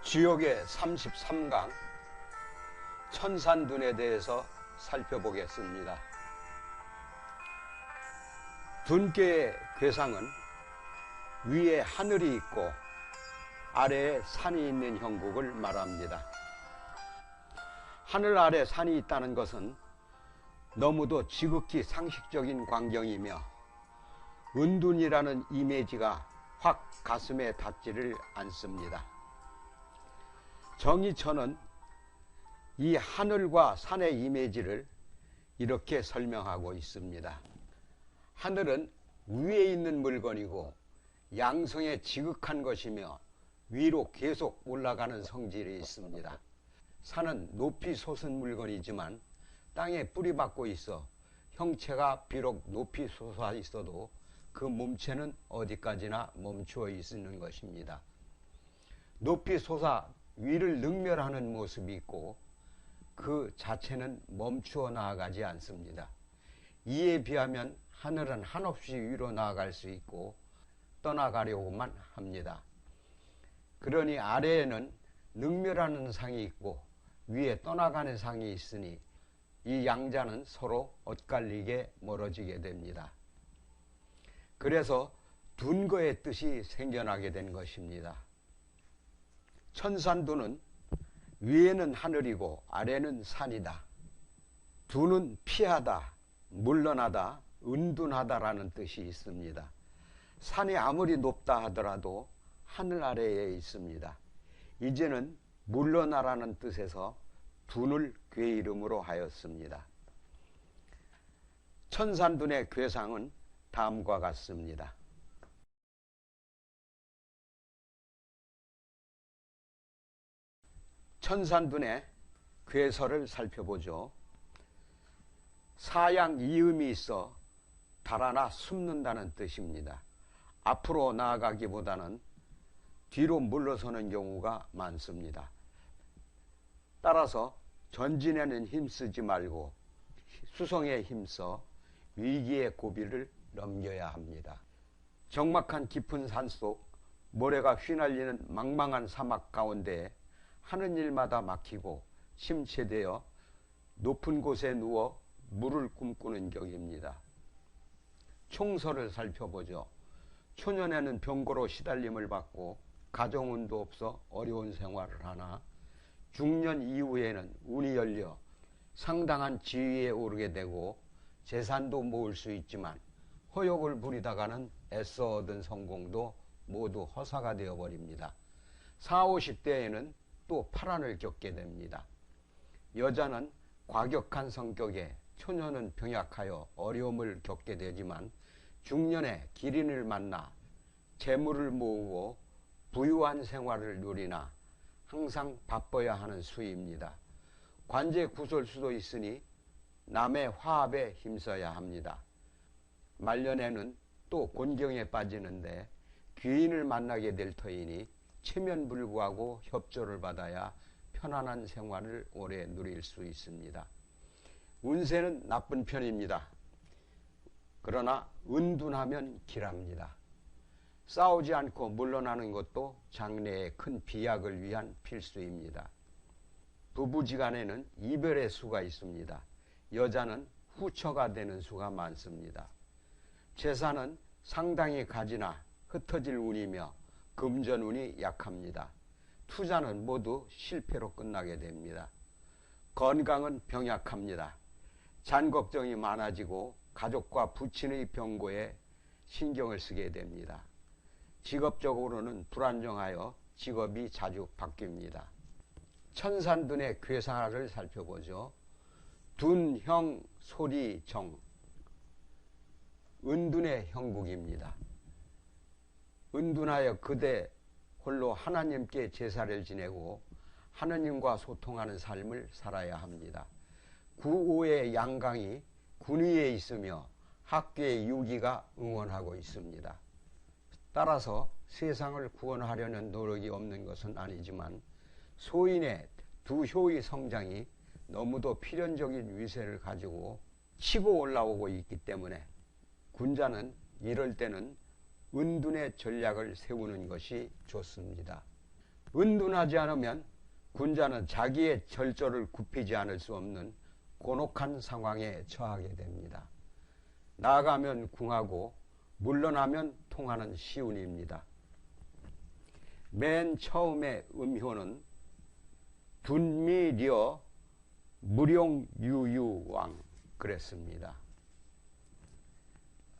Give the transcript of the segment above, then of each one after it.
주역의 33강 천산둔에 대해서 살펴보겠습니다. 둔께의 괴상은 위에 하늘이 있고 아래에 산이 있는 형국을 말합니다. 하늘 아래 산이 있다는 것은 너무도 지극히 상식적인 광경이며 은둔이라는 이미지가 확 가슴에 닿지를 않습니다. 정의천은 이 하늘과 산의 이미지를 이렇게 설명하고 있습니다. 하늘은 위에 있는 물건이고 양성에 지극한 것이며 위로 계속 올라가는 성질이 있습니다. 산은 높이 솟은 물건이지만 땅에 뿌리박고 있어 형체가 비록 높이 솟아 있어도 그 몸체는 어디까지나 멈추어 있는 것입니다. 높이 솟아 위를 능멸하는 모습이 있고 그 자체는 멈추어 나아가지 않습니다. 이에 비하면 하늘은 한없이 위로 나아갈 수 있고 떠나가려고만 합니다. 그러니 아래에는 능멸하는 상이 있고 위에 떠나가는 상이 있으니 이 양자는 서로 엇갈리게 멀어지게 됩니다. 그래서 둔거의 뜻이 생겨나게 된 것입니다. 천산둔은 위에는 하늘이고 아래는 산이다. 둔은 피하다, 물러나다, 은둔하다라는 뜻이 있습니다. 산이 아무리 높다 하더라도 하늘 아래에 있습니다. 이제는 물러나라는 뜻에서 둔을 괴 이름으로 하였습니다. 천산둔의 괴상은 다음과 같습니다. 천산둔의 괴설을 살펴보죠. 사양 이음이 있어 달아나 숨는다는 뜻입니다. 앞으로 나아가기보다는 뒤로 물러서는 경우가 많습니다. 따라서 전진에는 힘쓰지 말고 수성에 힘써 위기의 고비를 넘겨야 합니다. 적막한 깊은 산속 모래가 휘날리는 망망한 사막 가운데 하는 일마다 막히고 침체되어 높은 곳에 누워 물을 꿈꾸는 격입니다. 총서를 살펴보죠. 초년에는 병고로 시달림을 받고 가정운도 없어 어려운 생활을 하나 중년 이후에는 운이 열려 상당한 지위에 오르게 되고 재산도 모을 수 있지만 허욕을 부리다가는 애써 얻은 성공도 모두 허사가 되어버립니다. 40, 50대에는 또 파란을 겪게 됩니다. 여자는 과격한 성격에 초년은 병약하여 어려움을 겪게 되지만 중년에 기린을 만나 재물을 모으고 부유한 생활을 누리나 항상 바빠야 하는 수입니다. 관제 구설수도 있으니 남의 화합에 힘써야 합니다. 말년에는 또 곤경에 빠지는데 귀인을 만나게 될 터이니 체면불구하고 협조를 받아야 편안한 생활을 오래 누릴 수 있습니다. 운세는 나쁜 편입니다. 그러나 은둔하면 길합니다. 싸우지 않고 물러나는 것도 장래의 큰 비약을 위한 필수입니다. 부부지간에는 이별의 수가 있습니다. 여자는 후처가 되는 수가 많습니다. 재산은 상당히 가지나 흩어질 운이며 금전운이 약합니다. 투자는 모두 실패로 끝나게 됩니다. 건강은 병약합니다. 잔 걱정이 많아지고 가족과 부친의 병고에 신경을 쓰게 됩니다. 직업적으로는 불안정하여 직업이 자주 바뀝니다. 천산둔의 괴상을 살펴보죠. 둔, 형, 소리, 정. 은둔의 형국입니다. 은둔하여 그대 홀로 하나님께 제사를 지내고 하느님과 소통하는 삶을 살아야 합니다. 구오의 양강이 군위에 있으며 학계의 유기가 응원하고 있습니다. 따라서 세상을 구원하려는 노력이 없는 것은 아니지만 소인의 두 효의 성장이 너무도 필연적인 위세를 가지고 치고 올라오고 있기 때문에 군자는 이럴 때는 은둔의 전략을 세우는 것이 좋습니다. 은둔하지 않으면 군자는 자기의 절조를 굽히지 않을 수 없는 곤혹한 상황에 처하게 됩니다. 나아가면 궁하고 물러나면 통하는 시운입니다. 맨 처음에 음효는 둔미려 무룡유유왕 그랬습니다.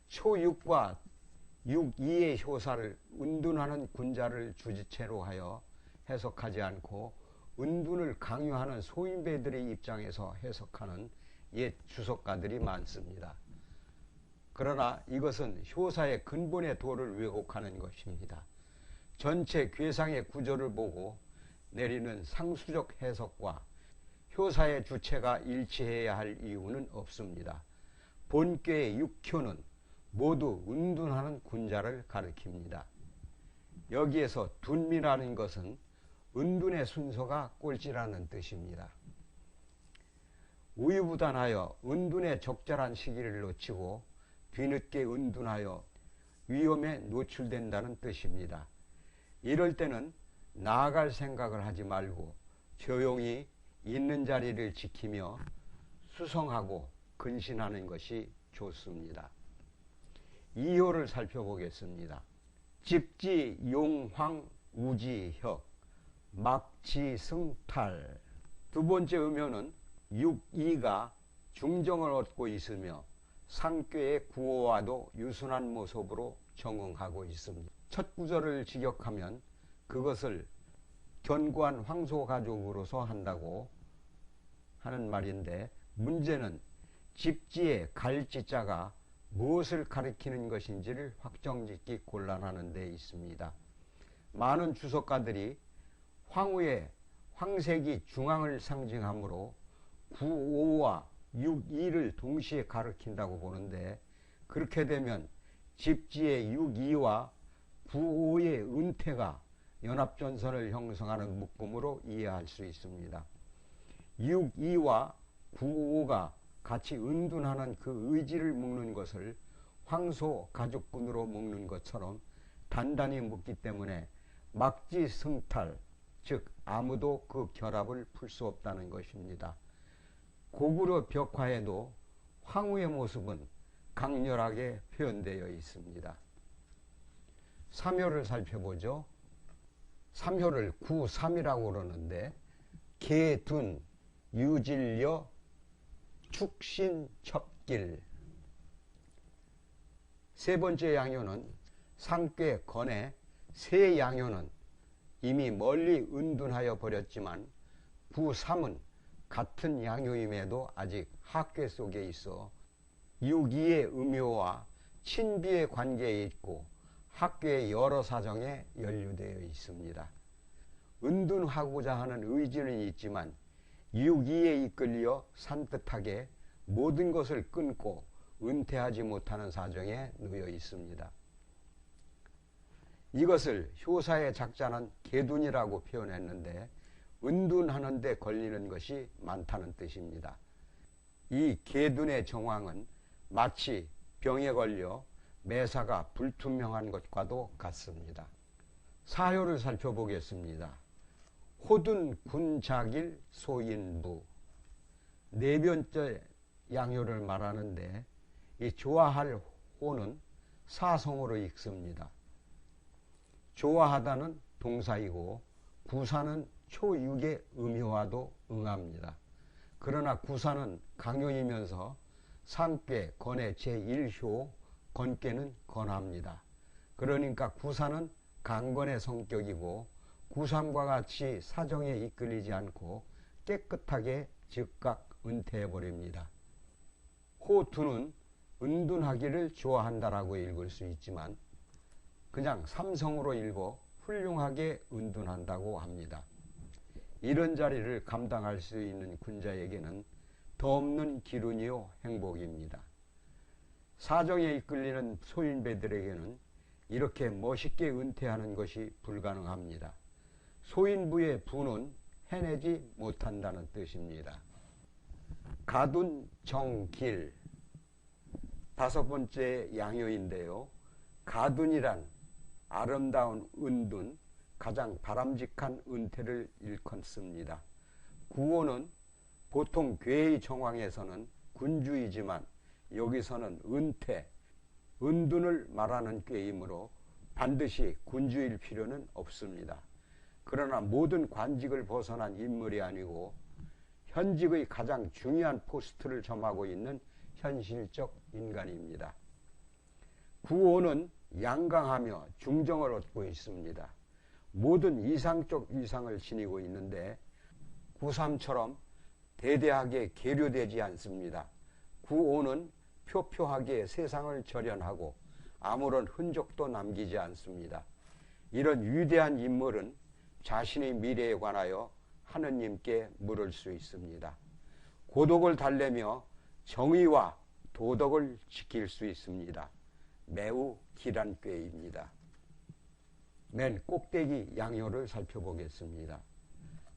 초6과 6.2의 효사를 은둔하는 군자를 주지체로 하여 해석하지 않고 은둔을 강요하는 소인배들의 입장에서 해석하는 옛 주석가들이 많습니다. 그러나 이것은 효사의 근본의 도를 왜곡하는 것입니다. 전체 괴상의 구조를 보고 내리는 상수적 해석과 효사의 주체가 일치해야 할 이유는 없습니다. 본교의 6효는 모두 은둔하는 군자를 가리킵니다. 여기에서 둔미라는 것은 은둔의 순서가 꼴찌라는 뜻입니다. 우유부단하여 은둔의 적절한 시기를 놓치고 뒤늦게 은둔하여 위험에 노출된다는 뜻입니다. 이럴 때는 나아갈 생각을 하지 말고 조용히 있는 자리를 지키며 수성하고 근신하는 것이 좋습니다. 2호를 살펴보겠습니다. 집지 용황 우지혁 막지승탈. 두 번째 음효는 6.2가 중정을 얻고 있으며 상괴의 구호와도 유순한 모습으로 정응하고 있습니다. 첫 구절을 직역하면 그것을 견고한 황소가족으로서 한다고 하는 말인데, 문제는 집지의 갈지자가 무엇을 가리키는 것인지를 확정짓기 곤란하는 데 있습니다. 많은 주석가들이 황후의 황색이 중앙을 상징하므로 9.5와 6.2를 동시에 가리킨다고 보는데, 그렇게 되면 집지의 6.2와 9.5의 은퇴가 연합전선을 형성하는 묶음으로 이해할 수 있습니다. 6.2와 9.5가 같이 은둔하는 그 의지를 묶는 것을 황소 가족군으로 묶는 것처럼 단단히 묶기 때문에 막지승탈, 즉 아무도 그 결합을 풀 수 없다는 것입니다. 고구려 벽화에도 황후의 모습은 강렬하게 표현되어 있습니다. 3효를 살펴보죠. 3효를 9.3이라고 그러는데, 개둔, 유질려, 축신첩길. 세 번째 양효는 상괴 건에, 세 양효는 이미 멀리 은둔하여 버렸지만 9.3은 같은 양효임에도 아직 학괴 속에 있어 6.2의 음효와 친비의 관계에 있고 학괴의 여러 사정에 연루되어 있습니다. 은둔하고자 하는 의지는 있지만 6.2에 이끌려 산뜻하게 모든 것을 끊고 은퇴하지 못하는 사정에 놓여 있습니다. 이것을 효사의 작자는 개둔이라고 표현했는데, 은둔하는 데 걸리는 것이 많다는 뜻입니다. 이 개둔의 정황은 마치 병에 걸려 매사가 불투명한 것과도 같습니다. 4효를 살펴보겠습니다. 호둔 군작일 소인부. 네 번째 양효를 말하는데, 이 좋아할 호는 사성으로 읽습니다. 좋아하다는 동사이고 구사는 초6의 음효와도 응합니다. 그러나 구사는 강요이면서 상괴, 건의 제1효, 건괴는 건합니다. 그러니까 구사는 강건의 성격이고 구삼과 같이 사정에 이끌리지 않고 깨끗하게 즉각 은퇴해버립니다. 호투는 은둔하기를 좋아한다라고 읽을 수 있지만 그냥 삼성으로 읽어 훌륭하게 은둔한다고 합니다. 이런 자리를 감당할 수 있는 군자에게는 더 없는 기운이요 행복입니다. 사정에 이끌리는 소인배들에게는 이렇게 멋있게 은퇴하는 것이 불가능합니다. 소인부의 부는 해내지 못한다는 뜻입니다. 가둔 정길, 다섯 번째 양효인데요. 가둔이란 아름다운 은둔, 가장 바람직한 은퇴를 일컫습니다. 구호는 보통 괴의 정황에서는 군주이지만 여기서는 은퇴, 은둔을 말하는 꾀이므로 반드시 군주일 필요는 없습니다. 그러나 모든 관직을 벗어난 인물이 아니고 현직의 가장 중요한 포스트를 점하고 있는 현실적 인간입니다. 구호는 양강하며 중정을 얻고 있습니다. 모든 이상적 위상을 지니고 있는데 구삼처럼 대대하게 계류되지 않습니다. 구오는 표표하게 세상을 절연하고 아무런 흔적도 남기지 않습니다. 이런 위대한 인물은 자신의 미래에 관하여 하느님께 물을 수 있습니다. 고독을 달래며 정의와 도덕을 지킬 수 있습니다. 매우 길한 꾀입니다. 맨 꼭대기 양효를 살펴보겠습니다.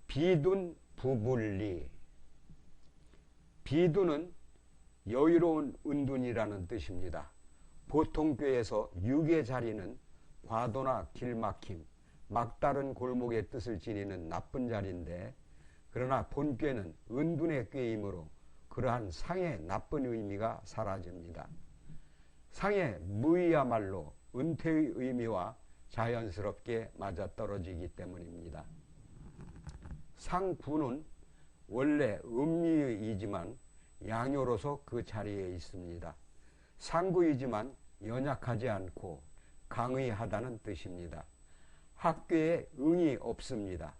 비둔 부불리. 비둔은 여유로운 은둔이라는 뜻입니다. 보통 꾀에서 육의 자리는 과도나 길막힘, 막다른 골목의 뜻을 지니는 나쁜 자리인데, 그러나 본꾀는 은둔의 꾀이므로 그러한 상의 나쁜 의미가 사라집니다. 상의 무의야말로 은퇴의 의미와 자연스럽게 맞아떨어지기 때문입니다. 상부는 원래 음미이지만 양효로서 그 자리에 있습니다. 상구이지만 연약하지 않고 강의하다는 뜻입니다. 학교에 응이 없습니다.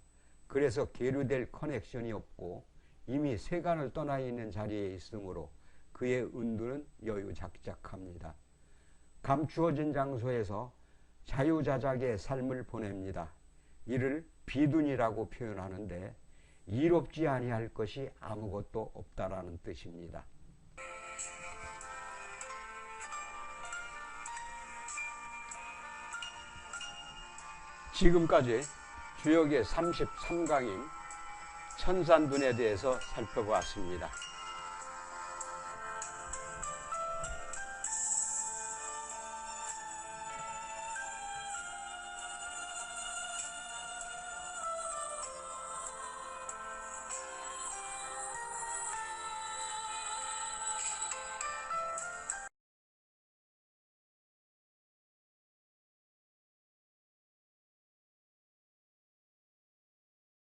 그래서 계류될 커넥션이 없고 이미 세간을 떠나 있는 자리에 있으므로 그의 은둔은 여유작작합니다. 감추어진 장소에서 자유자작의 삶을 보냅니다. 이를 비둔이라고 표현하는데 이롭지 아니할 것이 아무것도 없다라는 뜻입니다. 지금까지 주역의 33강인 천산둔에 대해서 살펴보았습니다.